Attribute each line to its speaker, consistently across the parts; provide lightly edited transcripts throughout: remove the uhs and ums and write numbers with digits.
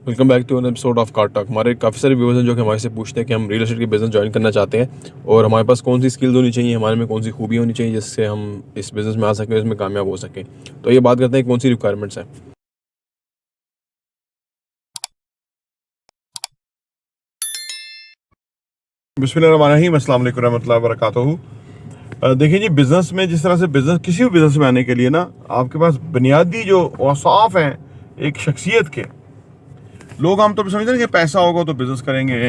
Speaker 1: Welcome back to an episode of car talk. हमारे काफ़ी सारे व्यूअर्स हैं जो कि हमारे से पूछते हैं कि हम रियल एस्टेट के बिज़नेस ज्वाइन करना चाहते हैं और हमारे पास कौन सी स्किल्स होनी चाहिए, हमारे में कौन सी खूबी होनी चाहिए जिससे हम इस बिज़नेस में आ सकें, इसमें कामयाब हो सकें। तो ये बात करते हैं कौन सी रिक्वायरमेंट्स हैं।
Speaker 2: बिस्मिल्लाहिर्रहमानिर्रहीम, अस्सलाम वालेकुम रहमतुल्लाहि व बरकातहू। देखिए जी, बिज़नेस में जिस तरह से बिज़नेस किसी भी बिज़नेस में आने के लिए ना आपके पास बुनियादी जो औसाफ हैं एक शख्सियत के, लोग आमतौर पर समझते हैं कि पैसा होगा तो बिज़नेस करेंगे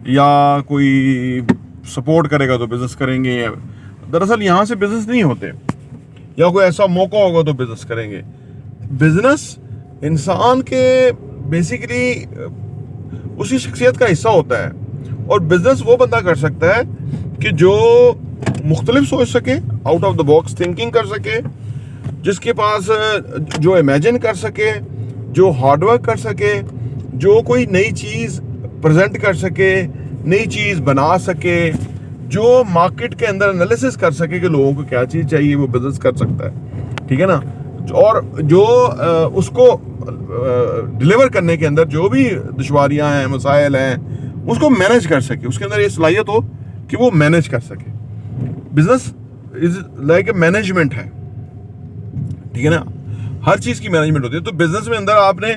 Speaker 2: या कोई सपोर्ट करेगा तो बिज़नेस करेंगे। दरअसल यहाँ से बिज़नेस नहीं होते, या कोई ऐसा मौका होगा तो बिज़नेस करेंगे। बिज़नेस इंसान के बेसिकली उसी शख्सियत का हिस्सा होता है और बिजनेस वो बंदा कर सकता है कि जो मुख्तलिफ सोच सके, out of the box thinking कर सके, जिसके पास जो इमेजिन कर सके, जो हार्डवर्क कर सके, जो कोई नई चीज़ प्रेजेंट कर सके, नई चीज़ बना सके, जो मार्केट के अंदर एनालिसिस कर सके कि लोगों को क्या चीज़ चाहिए, वो बिजनेस कर सकता है। ठीक है ना। और जो उसको डिलीवर करने के अंदर जो भी दुश्वारियाँ हैं, मसाइल हैं, उसको मैनेज कर सके, उसके अंदर ये सलाहियत हो कि वो मैनेज कर सके। Business is like a management है। ठीक है ना, हर चीज़ की मैनेजमेंट होती है। तो बिजनेस में अंदर आपने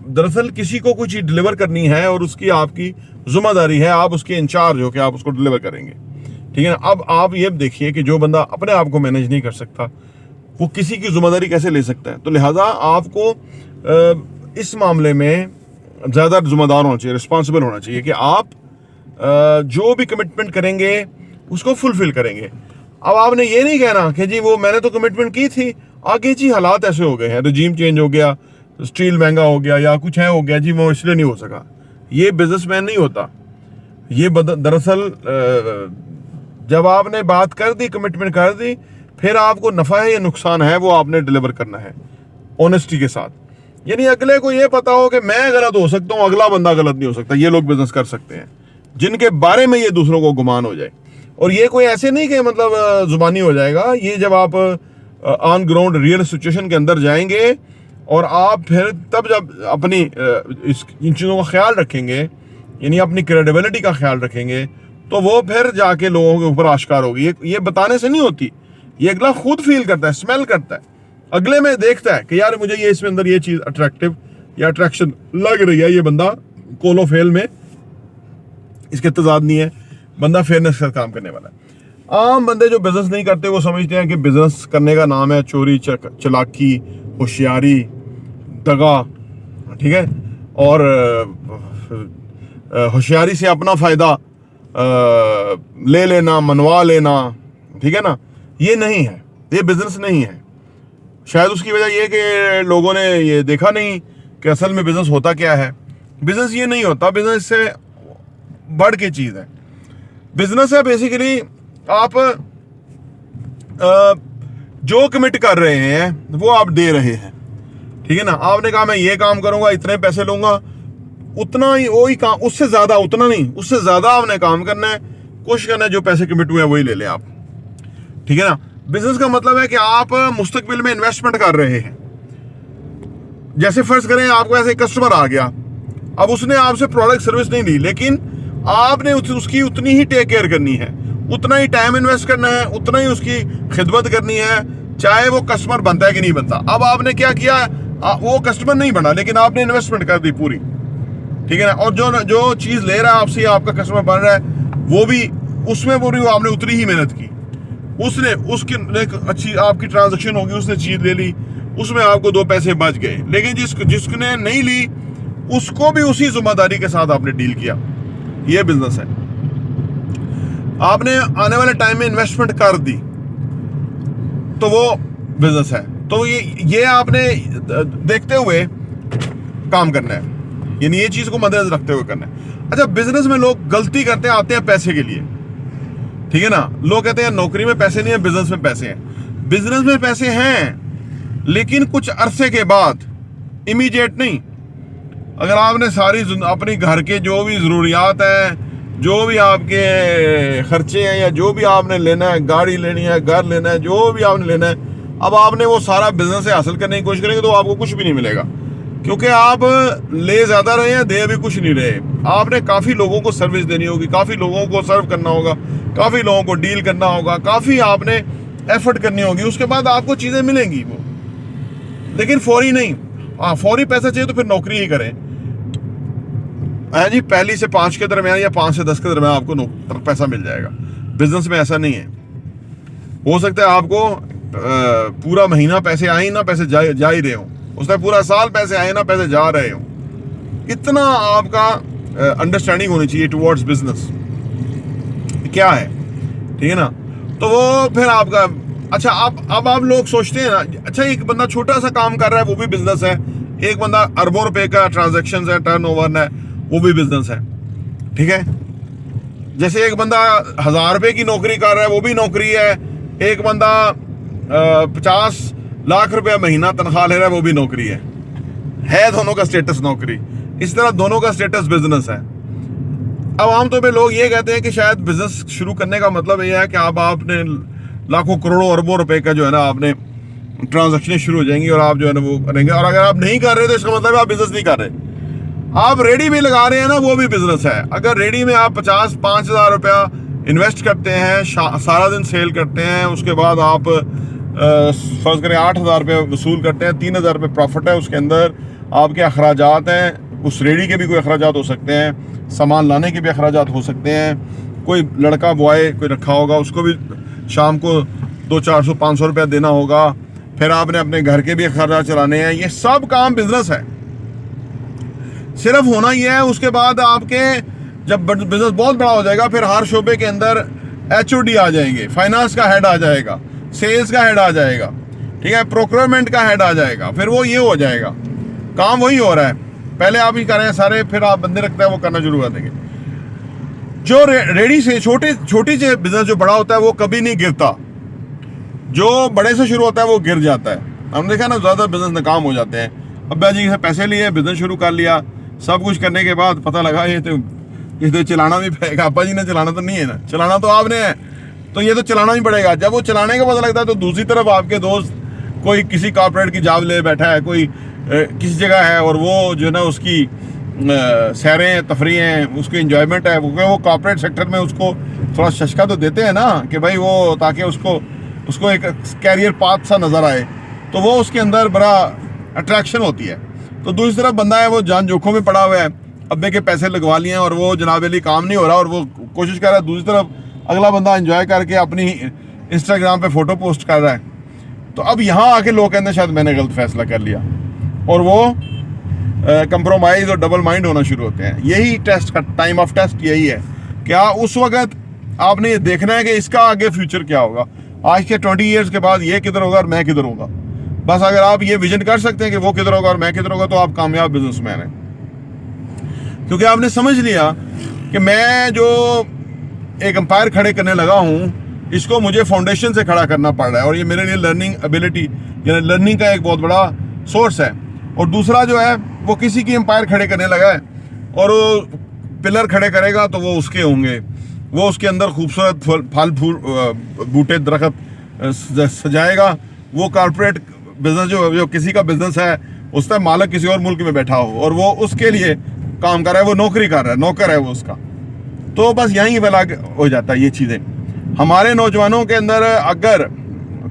Speaker 2: दरअसल किसी को कोई चीज़ डिलीवर करनी है और उसकी आपकी जिम्मेदारी है, आप उसके इंचार्ज हो कि आप उसको डिलीवर करेंगे। ठीक है ना। अब आप ये देखिए कि जो बंदा अपने आप को मैनेज नहीं कर सकता वो किसी की जिम्मेदारी कैसे ले सकता है। तो लिहाजा आपको इस मामले में ज़्यादा जिम्मेदार होना चाहिए, रिस्पॉन्सिबल होना चाहिए कि आप जो भी कमिटमेंट करेंगे उसको फुलफिल करेंगे। अब आपने ये नहीं कहना कि जी वो मैंने तो कमिटमेंट की थी, आगे जी हालात ऐसे हो गए हैं, रजीम चेंज हो गया, स्टील महंगा हो गया या कुछ है हो गया जी, वो इसलिए नहीं हो सका। ये बिजनेसमैन नहीं होता। ये दरअसल जब आपने बात कर दी, कमिटमेंट कर दी, फिर आपको नफ़ा है या नुकसान है वो आपने डिलीवर करना है ऑनेस्टी के साथ। यानी अगले को ये पता हो कि मैं गलत हो सकता हूँ, अगला बंदा गलत नहीं हो सकता। ये लोग बिजनेस कर सकते हैं जिनके बारे में ये दूसरों को गुमान हो जाए। और ये कोई ऐसे नहीं कि मतलब जुबानी हो जाएगा। ये जब आप ऑन ग्राउंड रियल सिचुएशन के अंदर जाएंगे और आप फिर तब जब अपनी इन चीज़ों का ख्याल रखेंगे, यानी अपनी क्रेडिबिलिटी का ख्याल रखेंगे, तो वो फिर जाके लोगों के ऊपर आश्कार होगी। ये बताने से नहीं होती, ये अगला खुद फील करता है, स्मेल करता है, अगले में देखता है कि यार मुझे ये इसमें अंदर ये चीज़ अट्रैक्टिव या अट्रैक्शन लग रही है, ये बंदा कोलो फेल में इसके तजाद नहीं है, बंदा फेयरनेस का काम करने वाला है। आम बंदे जो बिजनेस नहीं करते वो समझते हैं कि बिजनेस करने का नाम है चोरी, चलाकी, होशियारी, दगा। ठीक है। और होशियारी से अपना फ़ायदा ले लेना, मनवा लेना। ठीक है ना। ये नहीं है, ये बिजनेस नहीं है। शायद उसकी वजह यह कि लोगों ने ये देखा नहीं कि असल में बिजनेस होता क्या है। बिजनेस ये नहीं होता, बिजनेस से बढ़ के चीज़ है। बिजनेस है बेसिकली आप जो कमिट कर रहे हैं वो आप दे रहे हैं। ठीक है ना। आपने कहा मैं ये काम करूंगा, इतने पैसे लूंगा, उतना ही वही काम, उससे ज़्यादा, उतना नहीं, उससे ज़्यादा आपने काम करना है, कोशिश करना है जो पैसे कमिट हुए हैं वही ले लें आप। ठीक है ना। बिजनेस का मतलब है कि आप मुस्तकबिल में इन्वेस्टमेंट कर रहे हैं। जैसे फर्ज करें आपको ऐसे कस्टमर आ गया, अब उसने आपसे प्रोडक्ट सर्विस नहीं ली, लेकिन आपने उसकी उतनी ही टेक केयर करनी है, उतना ही टाइम इन्वेस्ट करना है, उतना ही उसकी खिदमत करनी है, चाहे वो कस्टमर बनता है कि नहीं बनता। अब आपने क्या किया, वो कस्टमर नहीं बना लेकिन आपने इन्वेस्टमेंट कर दी पूरी। ठीक है ना। और जो चीज़ ले रहा है आपसे, आपका कस्टमर बन रहा है, वो भी उसमें पूरी आपने उतनी ही मेहनत की। उसने उसकी अच्छी आपकी ट्रांजैक्शन होगी, उसने चीज़ ले ली, उसमें आपको 2 पैसे बच गए। लेकिन जिसने नहीं ली उसको भी उसी जिम्मेदारी के साथ आपने डील किया। ये बिजनेस है। आपने आने वाले टाइम में इन्वेस्टमेंट कर दी तो वो बिजनेस है। तो ये आपने देखते हुए काम करना है, यानी ये चीज़ को मद्देनजर रखते हुए करना है। अच्छा, बिजनेस में लोग गलती करते हैं, आते हैं पैसे के लिए। ठीक है ना। लोग कहते हैं नौकरी में पैसे नहीं है, बिजनेस में पैसे हैं। बिजनेस में पैसे हैं लेकिन कुछ अरसे के बाद, इमीडिएट नहीं। अगर आपने सारी अपनी घर के जो भी ज़रूरियात हैं, जो भी आपके खर्चे हैं, या जो भी आपने लेना है, गाड़ी लेनी है, घर लेना है, जो भी आपने लेना है, अब आपने वो सारा बिजनेस से हासिल करने की कोशिश करेंगे तो आपको कुछ भी नहीं मिलेगा। क्योंकि आप ले ज्यादा रहे हैं, दे अभी कुछ नहीं रहे। आपने काफी लोगों को सर्विस देनी होगी, काफी लोगों को सर्व करना होगा, काफी लोगों को डील करना होगा, काफी आपने एफर्ट करनी होगी, उसके बाद आपको चीजें मिलेंगी वो। लेकिन फौरी नहीं। हाँ, फौरी पैसा चाहिए तो फिर नौकरी ही करें। जी, पहली से 5 के दरमियान या 5 से 10 के दरमियान आपको पैसा मिल जाएगा। बिजनेस में ऐसा नहीं है। हो सकता है आपको पूरा महीना पैसे आए ही ना, पैसे जा ही रहे हो। उसमें पूरा साल पैसे आए ना, पैसे जा रहे हो। इतना आपका अंडरस्टैंडिंग होनी चाहिए टुवर्ड्स बिजनेस क्या है, ठीक है ना। तो वो फिर आपका अच्छा। अब आप लोग सोचते हैं ना, अच्छा एक बंदा छोटा सा काम कर रहा है वो भी बिजनेस है, एक बंदा अरबों रुपए का ट्रांजैक्शन है, टर्नओवर है, वो भी बिजनेस है, ठीक है। जैसे एक बंदा 1000 रुपए की नौकरी कर रहा है, वो भी नौकरी है। एक बंदा 50 लाख रुपया महीना तनख्वाह ले रहा है, वो भी नौकरी है दोनों का स्टेटस नौकरी। इस तरह दोनों का स्टेटस बिजनेस है। अब आमतौर पे लोग ये कहते हैं कि शायद बिजनेस शुरू करने का मतलब ये है कि आपने लाखों करोड़ों अरबों रुपए का जो है ना आपने ट्रांजैक्शन शुरू हो जाएंगी और आप जो है ना वो करेंगे। और अगर आप नहीं कर रहे तो इसका मतलब है आप बिजनेस नहीं कर रहे। आप रेडी भी लगा रहे हैं ना, वो भी बिजनेस है। अगर रेडी में आप 5,000 रुपया इन्वेस्ट करते हैं, सारा दिन सेल करते हैं, उसके बाद आप फर्ज करें 8,000 रुपये वसूल करते हैं, 3,000 रुपये प्रॉफिट है, उसके अंदर आपके अखराजात हैं। उस रेडी के भी कोई अखराजात हो सकते हैं, सामान लाने के भी अखराजात हो सकते हैं। कोई लड़का बॉय कोई रखा होगा, उसको भी शाम को 200-400-500 रुपया देना होगा। फिर आपने अपने घर के भी अखराजात चलाने हैं। ये सब काम बिजनेस है। सिर्फ होना ये है, उसके बाद आपके जब बिजनेस बहुत बड़ा हो जाएगा, फिर हर शोबे के अंदर HOD आ जाएंगे, फाइनेंस का हेड आ जाएगा, सेल्स का हेड आ जाएगा, ठीक है, प्रोक्योरमेंट का हेड आ जाएगा। फिर वो ये हो जाएगा, काम वही हो रहा है। पहले आप ही कर रहे हैं सारे, फिर आप बंदे रखते हैं वो करना शुरू कर देंगे। जो रेडी से छोटी से बिजनेस जो बड़ा होता है वो कभी नहीं गिरता। जो बड़े से शुरू होता है वो गिर जाता है। हमने देखा ना, ज्यादा बिजनेस नाकाम हो जाते हैं। अब्बा जी से पैसे लिए, बिजनेस शुरू कर लिया, सब कुछ करने के बाद पता लगा ये तो चलाना भी पड़ेगा। अब्बा जी ने चलाना तो नहीं है ना, चलाना तो आपने है, तो ये तो चलाना ही पड़ेगा। जब वो चलाने का पता लगता है तो दूसरी तरफ आपके दोस्त कोई किसी कॉर्पोरेट की जॉब ले बैठा है, कोई किसी जगह है, और वो जो है ना उसकी सैरें तफरीहें, उसकी इंजॉयमेंट है, वो कॉर्पोरेट सेक्टर में उसको थोड़ा शशका तो देते हैं ना कि भाई वो, ताकि उसको एक कैरियर पाथ सा नज़र आए, तो वो उसके अंदर बड़ा अट्रैक्शन होती है। तो दूसरी तरफ बंदा है वो जान जोखों में पड़ा हुआ है, अब्बे के पैसे लगवा लिए हैं और वो जनाब अली काम नहीं हो रहा और वो कोशिश कर रहा है। दूसरी तरफ अगला बंदा एंजॉय करके अपनी इंस्टाग्राम पे फोटो पोस्ट कर रहा है। तो अब यहाँ आके लोग कहते हैं शायद मैंने गलत फैसला कर लिया, और वो कंप्रोमाइज और डबल माइंड होना शुरू होते हैं। यही टेस्ट का टाइम ऑफ टेस्ट यही है। क्या उस वक्त आपने ये देखना है कि इसका आगे फ्यूचर क्या होगा, आज के 20 ईयर्स के बाद ये किधर होगा और मैं किधर होगा। बस अगर आप ये विजन कर सकते हैं कि वो किधर होगा और मैं किधर होगा, तो आप कामयाब बिजनेसमैन हैं। क्योंकि आपने समझ लिया कि मैं जो एक एम्पायर खड़े करने लगा हूँ, इसको मुझे फाउंडेशन से खड़ा करना पड़ रहा है, और ये मेरे लिए लर्निंग एबिलिटी यानी लर्निंग का एक बहुत बड़ा सोर्स है। और दूसरा जो है वो किसी की एम्पायर खड़े करने लगा है, और वो पिलर खड़े करेगा तो वो उसके होंगे, वो उसके अंदर खूबसूरत फल फूल बूटे दरख्त सजाएगा। वो कॉर्पोरेट बिजनेस जो किसी का बिजनेस है, उसका मालिक किसी और मुल्क में बैठा हो और वो उसके लिए काम कर रहा है, वो नौकरी कर रहा है, नौकर है वो उसका। तो बस यहीं वाला हो जाता है ये चीज़ें। हमारे नौजवानों के अंदर अगर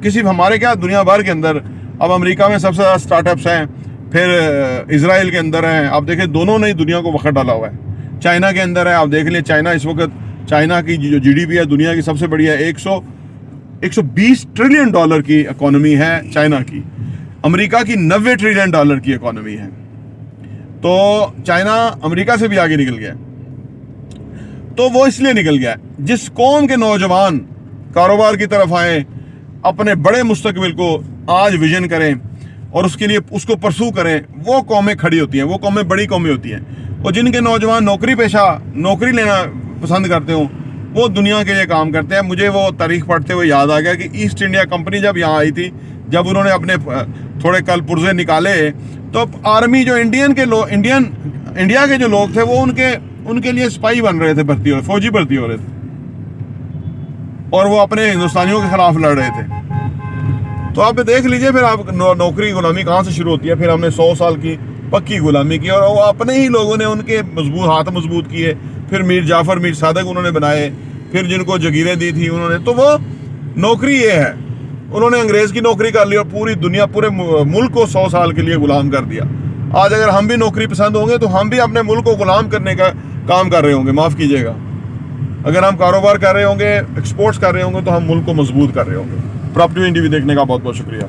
Speaker 2: किसी हमारे क्या दुनिया भर के अंदर, अब अमेरिका में सबसे ज़्यादा स्टार्टअप्स हैं, फिर इजराइल के अंदर हैं। आप देखें दोनों ने ही दुनिया को वक़्त डाला हुआ है। चाइना के अंदर है, आप देख लिए चाइना इस वक्त, चाइना की जो GDP है दुनिया की सबसे बड़ी है, 120 ट्रिलियन डॉलर की इकोनॉमी है चाइना की। अमेरिका की 90 ट्रिलियन डॉलर की इकोनॉमी है। तो चाइना अमेरिका से भी आगे निकल गया। तो वो इसलिए निकल गया, जिस कौम के नौजवान कारोबार की तरफ आए, अपने बड़े मुस्तकबिल को आज विजन करें और उसके लिए उसको परसू करें, वो कौमें खड़ी होती हैं, वो कौमें बड़ी कौमें होती हैं। और जिनके नौजवान नौकरी लेना पसंद करते हो, वो दुनिया के लिए काम करते हैं। मुझे वो तारीख पढ़ते हुए याद आ गया कि ईस्ट इंडिया कंपनी जब यहाँ आई थी, जब उन्होंने अपने थोड़े कल पुर्जे निकाले, तो आर्मी जो इंडिया के जो लोग थे वो उनके लिए स्पाई बन रहे थे, फौजी भर्ती हो रहे थे, और वो अपने हिंदुस्तानियों के खिलाफ लड़ रहे थे। तो आप देख लीजिए फिर आप नौकरी गुलामी कहाँ से शुरू होती है। फिर हमने 100 साल की पक्की गुलामी की, और वो अपने ही लोगों ने उनके हाथ मजबूत किए। फिर मीर जाफर, मीर सादक उन्होंने बनाए, फिर जिनको जगीरें दी थी उन्होंने। तो वो नौकरी ये है, उन्होंने अंग्रेज की नौकरी कर ली और पूरी दुनिया, पूरे मुल्क को 100 साल के लिए गुलाम कर दिया। आज अगर हम भी नौकरी पसंद होंगे तो हम भी अपने मुल्क को गुलाम करने का काम कर रहे होंगे, माफ़ कीजिएगा। अगर हम कारोबार कर रहे होंगे, एक्सपोर्ट्स कर रहे होंगे, तो हम मुल्क को मजबूत कर रहे होंगे। प्रॉपर्टी इंटरव्यू देखने का बहुत बहुत शुक्रिया।